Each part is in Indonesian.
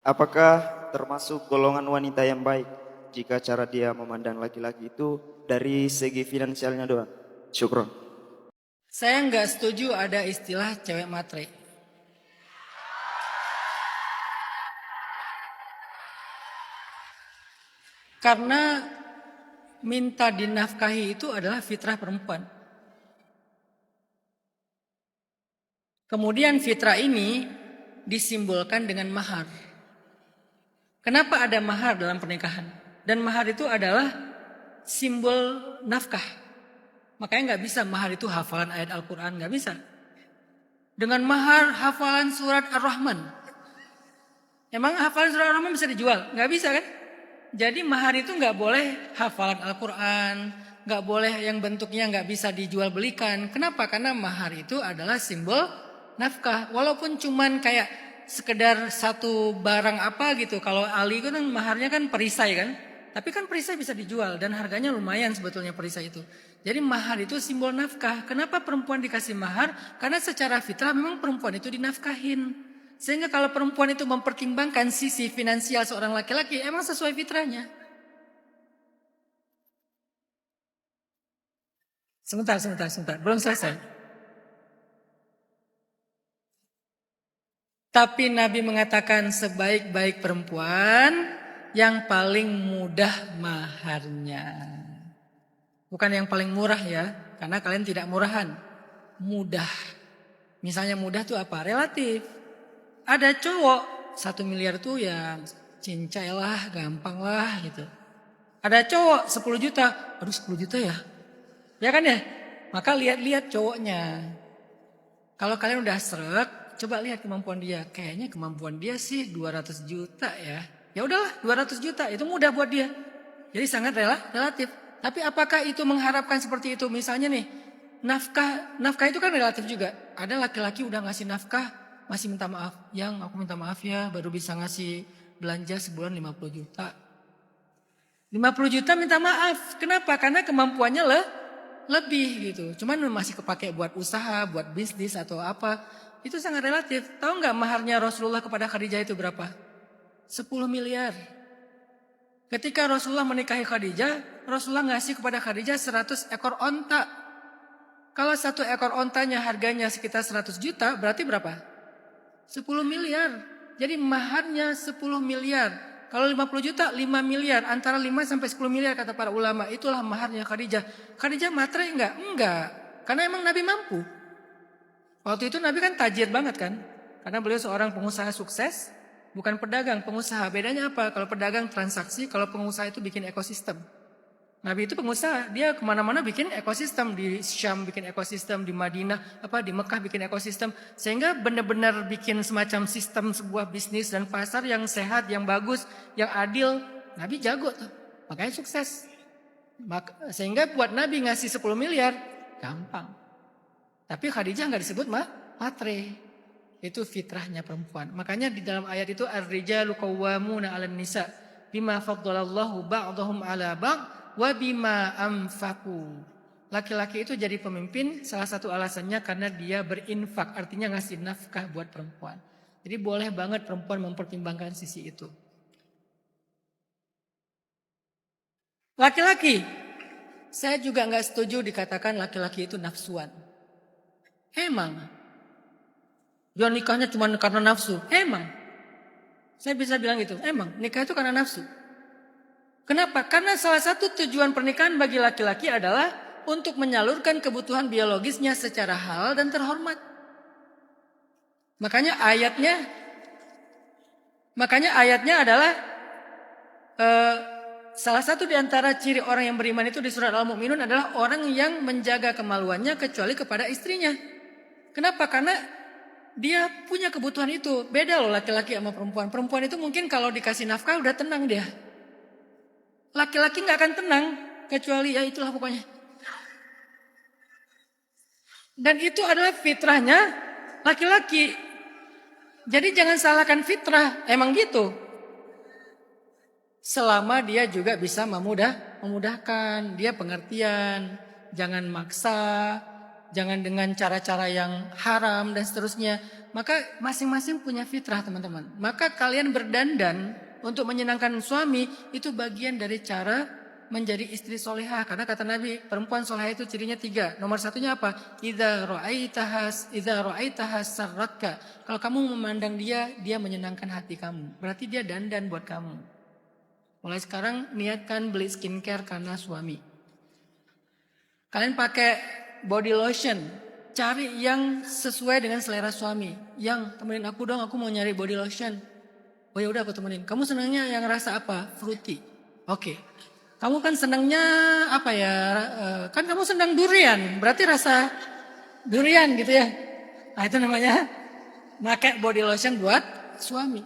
Apakah termasuk golongan wanita yang baik jika cara dia memandang laki-laki itu dari segi finansialnya doang? Syukron. Saya nggak setuju ada istilah cewek matre. Karena minta dinafkahi itu adalah fitrah perempuan. Kemudian fitrah ini disimbolkan dengan mahar. Kenapa ada mahar dalam pernikahan? Dan mahar itu adalah simbol nafkah. Makanya nggak bisa mahar itu hafalan ayat Al-Quran, nggak bisa. Dengan mahar hafalan surat Ar-Rahman. Emang hafalan surat Ar-Rahman bisa dijual? Nggak bisa kan? Jadi mahar itu nggak boleh hafalan Al-Quran, nggak boleh yang bentuknya nggak bisa dijual belikan. Kenapa? Karena mahar itu adalah simbol nafkah. Walaupun cuman kayak sekedar satu barang apa gitu. Kalau Ali kan maharnya kan perisai kan. Tapi kan perisai bisa dijual dan harganya lumayan sebetulnya perisai itu. Jadi mahar itu simbol nafkah. Kenapa perempuan dikasih mahar? Karena secara fitrah memang perempuan itu dinafkahin. Sehingga kalau perempuan itu mempertimbangkan sisi finansial seorang laki-laki, emang sesuai fitrahnya. Sebentar. Belum selesai. Tapi Nabi mengatakan sebaik-baik perempuan yang paling mudah maharnya. Bukan yang paling murah ya, karena kalian tidak murahan. Mudah. Misalnya mudah itu apa? Relatif. Ada cowok 1 miliar tuh ya cincai lah, gampang lah gitu. Ada cowok 10 juta, aduh 10 juta ya. Ya kan ya? Maka lihat-lihat cowoknya. Kalau kalian udah seret, coba lihat kemampuan dia. Kayaknya kemampuan dia sih 200 juta ya. Ya udahlah 200 juta itu mudah buat dia. Jadi sangat relatif. Tapi apakah itu mengharapkan seperti itu? Misalnya nih, nafkah itu kan relatif juga. Ada laki-laki udah ngasih nafkah, masih minta maaf. Yang aku minta maaf ya, baru bisa ngasih belanja sebulan 50 juta. 50 juta minta maaf. Kenapa? Karena kemampuannya lebih gitu. Cuman masih kepake buat usaha, buat bisnis atau apa. Itu sangat relatif. Tahu nggak maharnya Rasulullah kepada Khadijah itu berapa? 10 miliar. Ketika Rasulullah menikahi Khadijah, Rasulullah ngasih kepada Khadijah 100 ekor onta. Kalau satu ekor ontanya harganya sekitar 100 juta, berarti berapa? 10 miliar. Jadi maharnya 10 miliar. Kalau 50 juta, 5 miliar. Antara 5 sampai 10 miliar kata para ulama. Itulah maharnya Khadijah. Khadijah matre enggak? Enggak. Karena emang Nabi mampu. Waktu itu Nabi kan tajir banget kan. Karena beliau seorang pengusaha sukses. Bukan pedagang, pengusaha. Bedanya apa? Kalau pedagang transaksi, kalau pengusaha itu bikin ekosistem. Nabi itu pengusaha, dia kemana-mana bikin ekosistem. Di Syam bikin ekosistem, di Madinah, di Mekah bikin ekosistem. Sehingga benar-benar bikin semacam sistem sebuah bisnis dan pasar yang sehat, yang bagus, yang adil. Nabi jago tuh, makanya sukses. Sehingga buat Nabi ngasih 10 miliar, gampang. Tapi Khadijah nggak disebut matre. Itu fitrahnya perempuan. Makanya di dalam ayat itu ar-rijalu qawwamuna 'alan nisa bima faddalallahu ba'dahum 'ala ba'd wa bima anfaqu. Laki-laki itu jadi pemimpin salah satu alasannya karena dia berinfak, artinya ngasih nafkah buat perempuan. Jadi boleh banget perempuan mempertimbangkan sisi itu. Laki-laki, saya juga nggak setuju dikatakan laki-laki itu nafsuan. Emang dia nikahnya cuma karena nafsu. Emang. Saya bisa bilang gitu. Emang nikah itu karena nafsu. Kenapa? Karena salah satu tujuan pernikahan bagi laki-laki adalah untuk menyalurkan kebutuhan biologisnya secara halal dan terhormat. Makanya ayatnya adalah salah satu di antara ciri orang yang beriman itu di surat Al-Mu'minun adalah orang yang menjaga kemaluannya kecuali kepada istrinya. Kenapa? Karena dia punya kebutuhan itu. Beda loh laki-laki sama perempuan. Perempuan itu mungkin kalau dikasih nafkah udah tenang dia. Laki-laki gak akan tenang. Kecuali ya itulah pokoknya. Dan itu adalah fitrahnya laki-laki. Jadi jangan salahkan fitrah. Emang gitu. Selama dia juga bisa memudahkan. Dia pengertian. Jangan maksa. jangan dengan cara-cara yang haram dan seterusnya. Maka masing-masing punya fitrah teman-teman. Maka kalian berdandan untuk menyenangkan suami itu bagian dari cara menjadi istri solehah. Karena kata Nabi, perempuan solehah itu cirinya 3. Nomor satunya apa? Idza ra'aitahas sarratka. Kalau kamu memandang dia, dia menyenangkan hati kamu. Berarti dia dandan buat kamu. Mulai sekarang niatkan beli skincare karena suami. Kalian pakai body lotion, cari yang sesuai dengan selera suami. Yang temenin aku dong, aku mau nyari body lotion. Oh ya udah aku temenin. Kamu senangnya yang rasa apa? Fruity. Oke. Kamu kan senangnya apa ya? Kan kamu senang durian, berarti rasa durian gitu ya. Nah itu namanya pakai body lotion buat suami.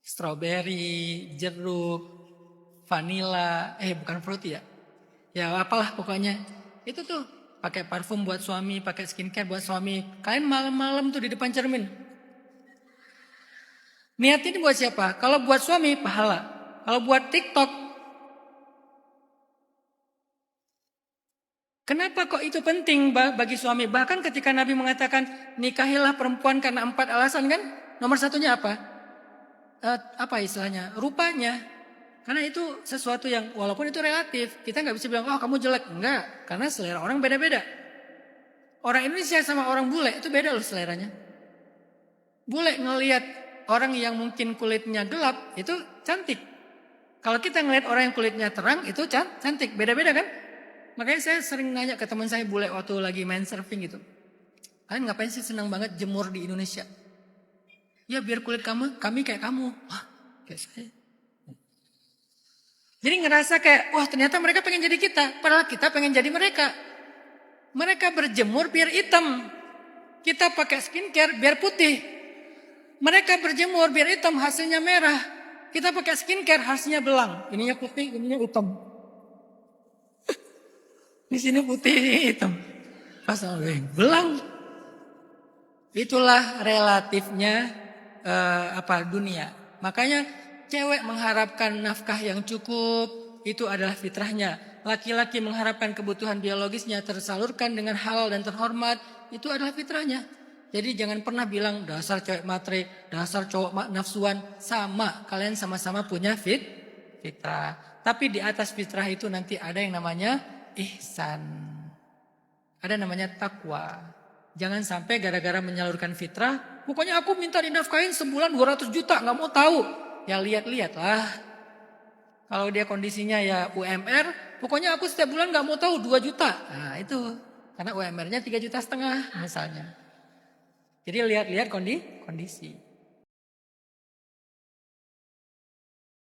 Strawberry, jeruk, vanilla, bukan fruity ya. Ya apalah pokoknya. Itu tuh pakai parfum buat suami, pakai skincare buat suami. Kalian malam-malam tuh di depan cermin. Niat ini buat siapa? Kalau buat suami pahala. Kalau buat TikTok. Kenapa kok itu penting bagi suami? Bahkan ketika Nabi mengatakan nikahilah perempuan karena 4 alasan kan? Nomor satunya apa? Apa istilahnya? Rupanya. Karena itu sesuatu yang walaupun itu relatif. Kita nggak bisa bilang, oh kamu jelek. Enggak, karena selera orang beda-beda. Orang Indonesia sama orang bule itu beda loh seleranya. Bule ngelihat orang yang mungkin kulitnya gelap itu cantik. Kalau kita ngelihat orang yang kulitnya terang itu cantik. Beda-beda kan? Makanya saya sering nanya ke teman saya bule waktu lagi main surfing gitu. Kalian ngapain sih senang banget jemur di Indonesia? Ya biar kulit kami kayak kamu. Wah, kayak saya. Jadi ngerasa kayak, wah ternyata mereka pengen jadi kita. Padahal kita pengen jadi mereka. Mereka berjemur biar hitam. Kita pakai skincare biar putih. Mereka berjemur biar hitam hasilnya merah. Kita pakai skincare hasilnya belang. Ininya putih, ininya hitam. Di sini putih, ini hitam. Pas belang. Itulah relatifnya dunia. Makanya cewek mengharapkan nafkah yang cukup, itu adalah fitrahnya. Laki-laki mengharapkan kebutuhan biologisnya tersalurkan dengan halal dan terhormat, itu adalah fitrahnya. Jadi jangan pernah bilang dasar cewek matre, dasar cowok nafsuan. Sama, kalian sama-sama punya fitrah. Tapi di atas fitrah itu nanti ada yang namanya ihsan. Ada namanya takwa. Jangan sampai gara-gara menyalurkan fitrah, pokoknya aku minta dinafkahin sebulan 200 juta, gak mau tahu. Ya lihat-lihatlah. Kalau dia kondisinya ya UMR, pokoknya aku setiap bulan gak mau tahu 2 juta. Nah itu, karena UMR-nya 3,5 juta misalnya. Jadi lihat-lihat kondisi.